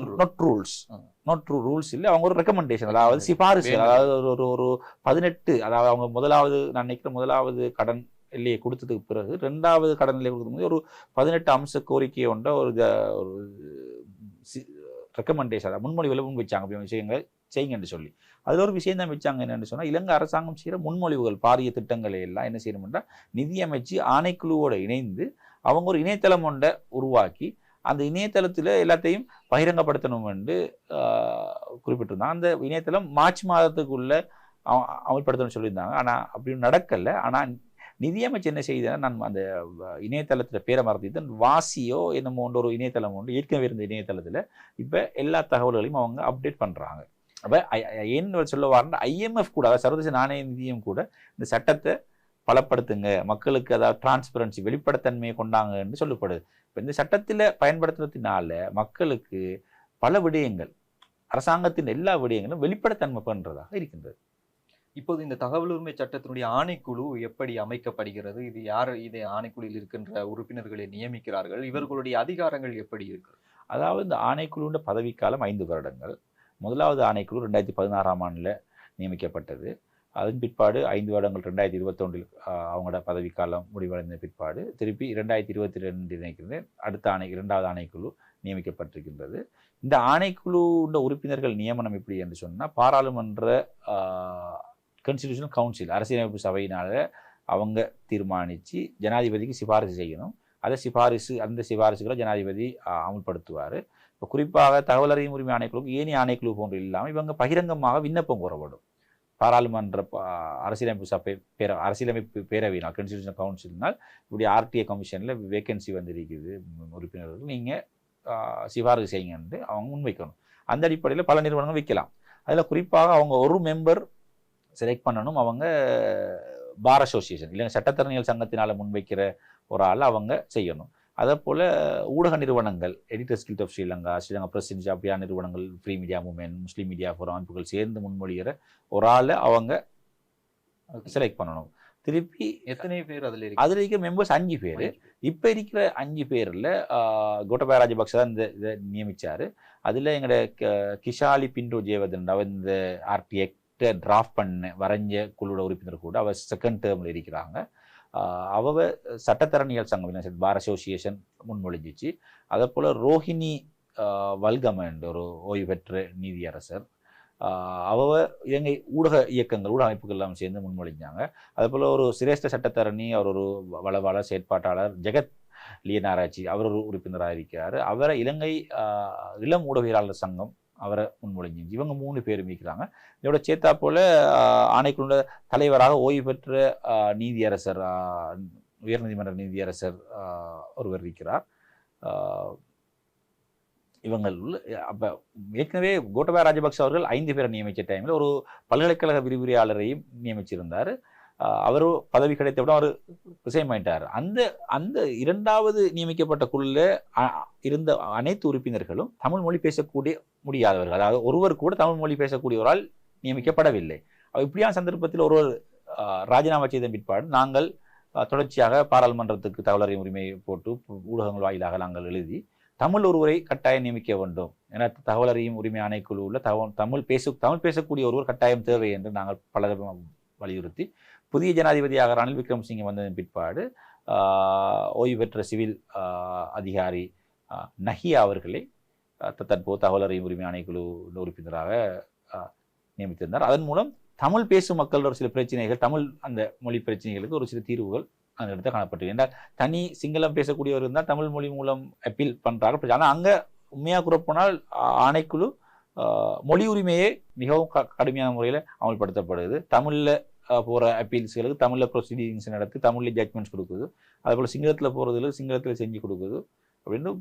நாட் ரூல்ஸ் இல்லை, அவங்க ஒரு ரெக்கமெண்டேஷன், அதாவது சிபாரிசு. அதாவது ஒரு 18, அதாவது அவங்க நான் நினைக்கிற முதலாவது கடன் எல்லையை கொடுத்ததுக்கு பிறகு 2வது கடன் எல்லையை கொடுக்கும்போது ஒரு 18 அம்ச கோரிக்கையை கொண்ட ஒரு ரெக்கமெண்டேஷன் முன்மொழிவுகளை முன் வச்சாங்க, விஷயங்கள் செய்யுங்கன்னு சொல்லி. அதில் ஒரு விஷயம் தான் வச்சாங்க, என்னென்னு சொன்னால், இலங்கை அரசாங்கம் செய்கிற முன்மொழிவுகள் பாரிய திட்டங்களை எல்லாம் என்ன செய்யணும்னா, நிதியமைச்சு ஆணைக்குழுவோடு இணைந்து அவங்க ஒரு இணையதளம் ஒன்றை உருவாக்கி அந்த இணையதளத்தில் எல்லாத்தையும் பகிரங்கப்படுத்தணும் என்று குறிப்பிட்டிருந்தாங்க. அந்த இணையதளம் மார்ச் மாதத்துக்குள்ளே அமல்படுத்தணும்னு சொல்லியிருந்தாங்க. ஆனால் அப்படி நடக்கலை. ஆனால் நிதியமைச்சு என்ன செய்யுதுன்னா, நான் அந்த இணையதளத்தில் பேரை மறந்துட்டு வாசியோ என்னமோ ஒரு இணையதளம் உண்டு, ஏற்கனவே இருந்த இணையதளத்தில் இப்போ எல்லா தகவல்களையும் அவங்க அப்டேட் பண்ணுறாங்க. அப்போ என்ன சொல்ல வாரன்னா, IMF கூட, அதாவது சர்வதேச நாணய நிதியம் கூட இந்த சட்டத்தை பலப்படுத்துங்க, மக்களுக்கு அதாவது டிரான்ஸ்பரன்சி வெளிப்படைத்தன்மையை கொண்டாங்கன்னு சொல்லப்படுது. இப்போ இந்த சட்டத்தில் பயன்படுத்துறதுனால மக்களுக்கு பல விடயங்கள், அரசாங்கத்தின் எல்லா விடயங்களும் வெளிப்படைத்தன்மை பண்ணுறதாக இருக்கின்றது. இப்போது இந்த தகவல் உரிமை சட்டத்தினுடைய ஆணைக்குழு எப்படி அமைக்கப்படுகிறது, இது யார் இதை ஆணைக்குழுவில் இருக்கின்ற உறுப்பினர்களை நியமிக்கிறார்கள், இவர்களுடைய அதிகாரங்கள் எப்படி இருக்கு? அதாவது இந்த ஆணைக்குழுன்ற பதவிக்காலம் 5 வருடங்கள். முதலாவது ஆணைக்குழு 2016ஆம் ஆண்டில் நியமிக்கப்பட்டது. அதன் பிற்பாடு 5 வருடங்கள் 2021 அவங்களோட பதவிக்காலம் முடிவடைந்த பிற்பாடு திருப்பி 2022 நினைக்கிறேன் அடுத்த 2வது ஆணைக்குழு நியமிக்கப்பட்டிருக்கின்றது. இந்த ஆணைக்குழு உறுப்பினர்கள் நியமனம் எப்படி என்று சொன்னால், பாராளுமன்ற கான்ஸ்டிடியூஷனல் கவுன்சில் அரசியலமைப்பு சபையினால் அவங்க தீர்மானித்து ஜனாதிபதிக்கு சிபாரிசு செய்யணும். அந்த சிபாரிசுகளை ஜனாதிபதி அமுல்படுத்துவார். இப்போ குறிப்பாக தகவல் அறியும் உரிமை ஆணைக்குழுக்கு ஏனைய ஆணைக்குழு போன்று இல்லாமல் இவங்க பகிரங்கமாக விண்ணப்பம் கோரப்படும். பாராளுமன்ற அரசியலமைப்பு பேரவையினால் கான்ஸ்டிடியூஷனல் கவுன்சிலினால் இப்படி RTI கமிஷனில் வேகன்சி வந்திருக்குது, உறுப்பினர்கள் நீங்கள் சிபாரிசு செய்யுங்கன்னு அவங்க முன்வைக்கணும். அந்த அடிப்படையில் பல நிறுவனங்கள் வைக்கலாம். அதில் குறிப்பாக அவங்க ஒரு மெம்பர் செலக்ட் பண்ணணும். அவங்க பார் அசோசியேஷன் இல்லைங்க சட்டத்தரணிகள் சங்கத்தினால் முன்வைக்கிற ஒரு ஆள் அவங்க செய்யணும். அதே போல் ஊடக நிறுவனங்கள், editors guild of Sri Lanka press இன்ஜா, அப்படியான நிறுவனங்கள், free media movement, Muslim media forum அமைப்புகள் சேர்ந்து முன்மொழிகிற ஒரு ஆளை அவங்க செலக்ட் பண்ணணும். திருப்பி எத்தனை பேர் அதில் இருக்கிற மெம்பர்ஸ் 5 பேர். இப்போ இருக்கிற 5 பேரில் கோட்டபாய ராஜபக்ச தான் இதை நியமித்தார். அதில் எங்களோட கிஷாலி பிண்டோ ஜேவர்தன் இந்த RTI ஆக்டை டிராஃப்ட் வரைஞ்ச குழுவோட உறுப்பினர் கூட அவர் 2nd டேர்மில் இருக்கிறாங்க. அவ சட்டத்தரணிகள் சங்கம் பார் அசோசியேஷன் முன்மொழிஞ்சிச்சு. அதே போல் ரோஹிணி வல்கமன் ஒரு ஓய்வு பெற்ற நீதியரசர், அவ இலங்கை ஊடக இயக்கங்கள், ஊடக அமைப்புகள் எல்லாம் சேர்ந்து முன்மொழிஞ்சாங்க. அதே போல் ஒரு சிரேஷ்ட சட்டத்தரணி, அவர் ஒரு வளவாளர் செயற்பாட்டாளர் ஜெகத் லியனாராய்ச்சி, அவர் ஒரு உறுப்பினராக இருக்கிறார். அவரை இலங்கை இளம் ஊடகவியலாளர் சங்கம் அவரை முன்மொழிஞ்சி. இவங்க 3 பேரும் இருக்கிறாங்க. இதோட சேத்தா போல ஆணைக்குழு தலைவராக ஓய்வு பெற்ற நீதியரசர், உயர்நீதிமன்ற நீதியரசர் ஒருவர் இருக்கிறார். இவங்கள் அப்போ ஏற்கனவே கோட்டபாய ராஜபக்ஷ அவர்கள் 5 பேரை நியமித்த டைமில் ஒரு பல்கலைக்கழக விரிவுரையாளரையும் நியமிச்சிருந்தார். அவர் பதவி கிடைத்தவுடன் அவர் ரிசைன் பண்ணிட்டார். அந்த அந்த 2வது நியமிக்கப்பட்ட குழுல இருந்த அனைத்து உறுப்பினர்களும் தமிழ் மொழி பேசக்கூடிய முடியாதவர்கள். அதாவது ஒருவர் கூட தமிழ் மொழி பேசக்கூடியவரால் நியமிக்கப்படவில்லை. இப்படியான சந்தர்ப்பத்தில் ஒருவர் ராஜினாமா செய்த பிற்பாடு நாங்கள் தொடர்ச்சியாக பாராளுமன்றத்துக்கு தகவல் அறியும் உரிமையை போட்டு ஊடகங்கள் வாயிலாக நாங்கள் எழுதி தமிழ் ஒருவரை கட்டாயம் நியமிக்க வேண்டும் என தகவல் அறியும் உரிமை ஆணைக்குழுவில் தமிழ் பேசக்கூடிய ஒருவர் கட்டாயம் தேவை என்று நாங்கள் பல வலியுறுத்தி புதிய ஜனாதிபதியாக ரணில் விக்ரமசிங்கே வந்ததன் பிற்பாடு ஓய்வு பெற்ற சிவில் அதிகாரி நஹியா அவர்களை தற்போது தகவல் அறியும் உரிமை ஆணைக்குழு உறுப்பினராக நியமித்திருந்தார். அதன் மூலம் தமிழ் பேசும் மக்கள் ஒரு சில பிரச்சனைகள், தமிழ் அந்த மொழி பிரச்சனைகளுக்கு ஒரு சில தீர்வுகள் அந்த இடத்துல காணப்பட்டு என்றால் தனி சிங்களம் பேசக்கூடியவர் இருந்தால் தமிழ் மொழி மூலம் அப்பீல் பண்ணுறாங்க. ஆனால் அங்கே உண்மையாக கூறப்போனால் ஆணைக்குழு மொழி உரிமையே மிகவும் கடுமையான முறையில் அமல்படுத்தப்படுது. தமிழில் போகிற அப்பீல்ஸ்களுக்கு தமிழில் ப்ரொசீடிங்ஸ் நடத்தி தமிழில் ஜட்மெண்ட்ஸ் கொடுக்குது. அதுபோல் சிங்களத்தில் போகிறதுல சிங்களத்தில் செஞ்சு கொடுக்குது அப்படின்னு.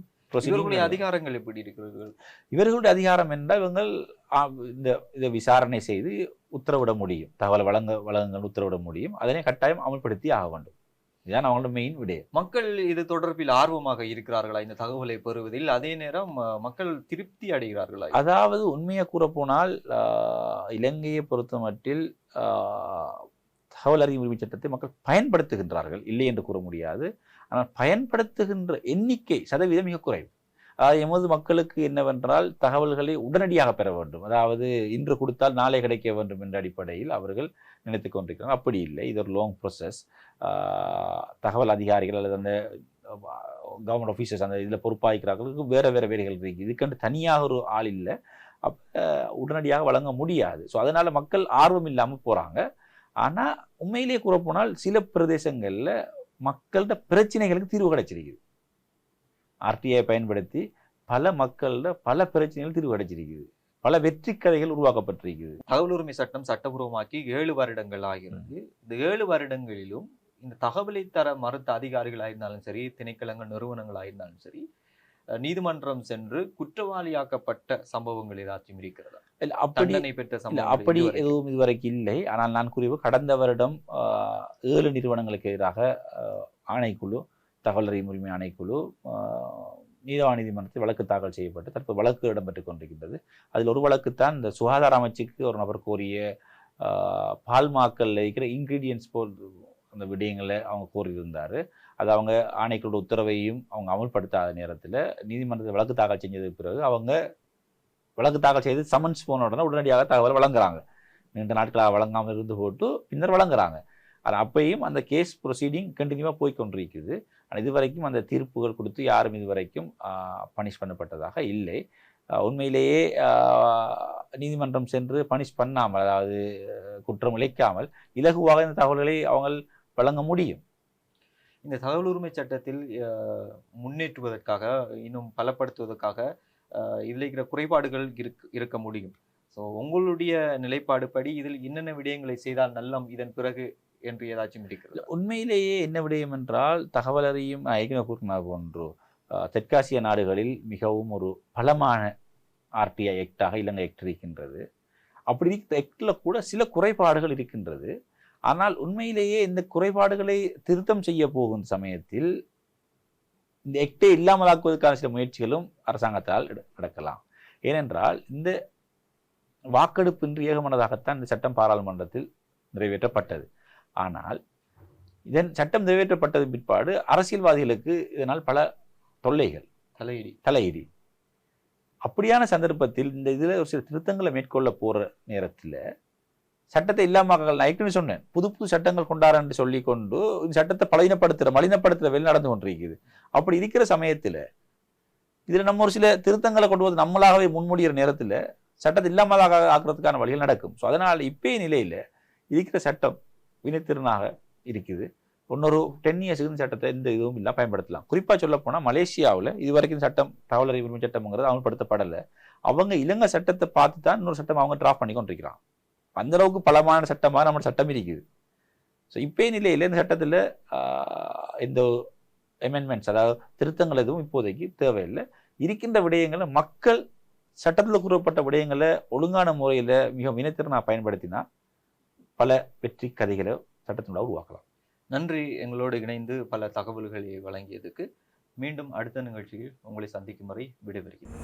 இவர்களுடைய அதிகாரங்கள் எப்படி இருக்கிறது? இவர்களுடைய அதிகாரம் என்றால் இவங்கள் இதை விசாரணை செய்து உத்தரவிட முடியும், தகவல் வழங்குங்கள் உத்தரவிட முடியும். அதனை கட்டாயம் அமல்படுத்தி ஆக வேண்டும். இதுதான் அவங்களோட மெயின் விடயம். மக்கள் இது தொடர்பில் ஆர்வமாக இருக்கிறார்களா இந்த தகவலை பெறுவதில்? அதே நேரம் மக்கள் திருப்தி அடைகிறார்களா? அதாவது உண்மையை கூறப்போனால் இலங்கையை பொறுத்த மட்டில் தகவல் அறியும் உரிமை சட்டத்தை மக்கள் பயன்படுத்துகின்றார்கள், இல்லை என்று கூற முடியாது. ஆனால் பயன்படுத்துகின்ற எண்ணிக்கை சதவீதம் மிக குறைவு. அதாவது எமது மக்களுக்கு என்னவென்றால் தகவல்களை உடனடியாக பெற வேண்டும், அதாவது இன்று கொடுத்தால் நாளை கிடைக்க வேண்டும் என்ற அடிப்படையில் அவர்கள் நினைத்து கொண்டிருக்கிறாங்க. அப்படி இல்லை, இது ஒரு லாங் ப்ராசஸ். தகவல் அதிகாரிகள் அல்லது அந்த கவர்மெண்ட் ஆஃபீஸர்ஸ் அந்த இதில் பொறுப்பாகிறார்களுக்கு வேறு வேறு வேலைகள் இருக்குது. இதுக்கென்று தனியாக ஒரு ஆள் இல்லை, அப்போ உடனடியாக வழங்க முடியாது. ஸோ அதனால் மக்கள் ஆர்வம் இல்லாமல் போகிறாங்க. ஆனால் உண்மையிலேயே கூறப்போனால் சில பிரதேசங்களில் மக்களோட பிரச்சனைகளுக்கு தீர்வு கிடைச்சிருக்குது. ஆர்டிஐ பயன்படுத்தி பல மக்களோட பல பிரச்சனைகள் தீர்வு கிடைச்சிருக்குது, பல வெற்றி கதைகள் உருவாக்கப்பட்டிருக்குது. தகவல் உரிமை சட்டம் சட்டபூர்வமாக்கி 7 வருடங்கள் ஆகிறது. இந்த 7 வருடங்களிலும் இந்த தகவலை தர மறுத்த அதிகாரிகளாக இருந்தாலும் சரி, திணைக்களங்கள் நிறுவனங்களாக இருந்தாலும் சரி, நீதிமன்றம் சென்று குற்றவாளியாக்கப்பட்ட சம்பவங்கள் ஏதாச்சும் இருக்கிறதா? அப்படி பெற்ற சம்பவம் அப்படி எதுவும் இதுவரைக்கும் இல்லை. ஆனால் நான் கூறிய கடந்த வருடம் 7 நிறுவனங்களுக்கு எதிராக ஆணைக்குழு, தகவல் அறியும் உரிமை ஆணைக்குழு நீதவான் நீதிமன்றத்தில் வழக்கு தாக்கல் செய்யப்பட்டு தற்போது வழக்கு இடம்பெற்றுக் கொண்டிருக்கின்றது. அதில் ஒரு வழக்குத்தான் இந்த சுகாதார அமைச்சுக்கு ஒரு நபர் கோரிய பால்மாக்கல்ல இருக்கிற இன்கிரீடியன்ஸ் போல் அந்த விடயங்களை அவங்க கோரியிருந்தார். அது அவங்க ஆணைக்குழு உத்தரவையும் அவங்க அமல்படுத்தாத நேரத்தில் நீதிமன்றத்தில் வழக்கு தாக்கல் செஞ்சதுக்கு பிறகு அவங்க வழக்கு தாக்கல் செய்து சமன்ஸ் போன உடனே உடனடியாக தகவல் வழங்குறாங்க. நீண்ட நாட்களாக வழங்காமல் இருந்து போட்டு பின்னர் வழங்குறாங்க. ஆனால் அப்பையும் அந்த கேஸ் ப்ரொசீடிங் கண்டினியூவாக போய்கொண்டிருக்குது. ஆனால் இதுவரைக்கும் அந்த தீர்ப்புகள் கொடுத்து யாரும் இதுவரைக்கும் பனிஷ் பண்ணப்பட்டதாக இல்லை. உண்மையிலேயே நீதிமன்றம் சென்று பனிஷ் பண்ணாமல், அதாவது குற்றம் இழைக்காமல் இலகுவாக இந்த தகவல்களை அவங்க வழங்க முடியும். இந்த தகவல் உரிமை சட்டத்தில் முன்னேற்றுவதற்காக, இன்னும் பலப்படுத்துவதற்காக இதில் இருக்கிற குறைபாடுகள் இருக்க முடியும். ஸோ உங்களுடைய நிலைப்பாடு படி இதில் என்னென்ன விடயங்களை செய்தால் நல்லம் இதன் பிறகு என்று ஏதாச்சும் இருக்கிறது? உண்மையிலேயே என்ன விடயம் என்றால், தகவல் அறியும் ஒன்று தெற்காசிய நாடுகளில் மிகவும் ஒரு பலமான ஆர்டிஐ ஆக்டாக இலங்கை ஆக்ட் இருக்கின்றது. அப்படி ஆக்டில் கூட சில குறைபாடுகள் இருக்கின்றது. ஆனால் உண்மையிலேயே இந்த குறைபாடுகளை திருத்தம் செய்ய போகும் சமயத்தில் இந்த ஆக்டை இல்லாமலாக்குவதற்கான சில முயற்சிகளும் அரசாங்கத்தால் நடக்கலாம். ஏனென்றால் இந்த வாக்கெடுப்பின்றி ஏகமனதாகத்தான் இந்த சட்டம் பாராளுமன்றத்தில் நிறைவேற்றப்பட்டது. ஆனால் இதன் சட்டம் நிறைவேற்றப்பட்டது பிற்பாடு அரசியல்வாதிகளுக்கு இதனால் பல தொல்லைகள், தலையீடு. அப்படியான சந்தர்ப்பத்தில் இந்த இதில் ஒரு சில திருத்தங்களை மேற்கொள்ள போகிற நேரத்தில் சட்டத்தை இல்லாமல் நான் ஏற்கனவே சொன்னேன், புது சட்டங்கள் கொண்டாரன்னு சொல்லி கொண்டு இந்த சட்டத்தை மலினப்படுத்துகிற வெளி நடந்து கொண்டிருக்குது. அப்படி இருக்கிற சமயத்தில் இதில் நம்ம ஒரு சில திருத்தங்களை கொண்டு வந்து நம்மளாகவே முன்மொழிகிற நேரத்தில் சட்டத்தை இல்லாமல் ஆக்குறதுக்கான வழிகள் நடக்கும். ஸோ அதனால் இப்பே நிலையில் இருக்கிற சட்டம் வினைத்திறனாக இருக்குது. இன்னொரு 10 இயர்ஸுக்கு இந்த சட்டத்தை எந்த இதுவும் இல்லை பயன்படுத்தலாம். குறிப்பாக சொல்ல போனால் மலேசியாவில் இதுவரைக்கும் சட்டம், தகவல் அறிவு உரிமை சட்டம்ங்கிறது அமல்படுத்தப்படலை. அவங்க இலங்கை சட்டத்தை பார்த்து தான் இன்னொரு சட்டம் அவங்க டிராஃப்ட் பண்ணி கொண்டிருக்கிறாங்க. அந்த அளவுக்கு பலமான சட்டமாக நம்ம சட்டம் இருக்குது. ஸோ இப்பே நிலையில் இந்த சட்டத்தில் எந்த அமெண்ட்மெண்ட்ஸ், அதாவது திருத்தங்கள் எதுவும் இப்போதைக்கு தேவையில்லை. இருக்கின்ற விடயங்களை மக்கள் சட்டத்தில் கூறப்பட்ட விடயங்களை ஒழுங்கான முறையில் மிக வினைத்திறனாக பயன்படுத்தினா பல வெற்றி கதைகளை சட்டத்தினூடாக உருவாக்கலாம். நன்றி, எங்களோடு இணைந்து பல தகவல்களை வழங்கியதுக்கு. மீண்டும் அடுத்த நிகழ்ச்சியில் உங்களை சந்திக்கும் வரை விடைபெறுகிறேன்.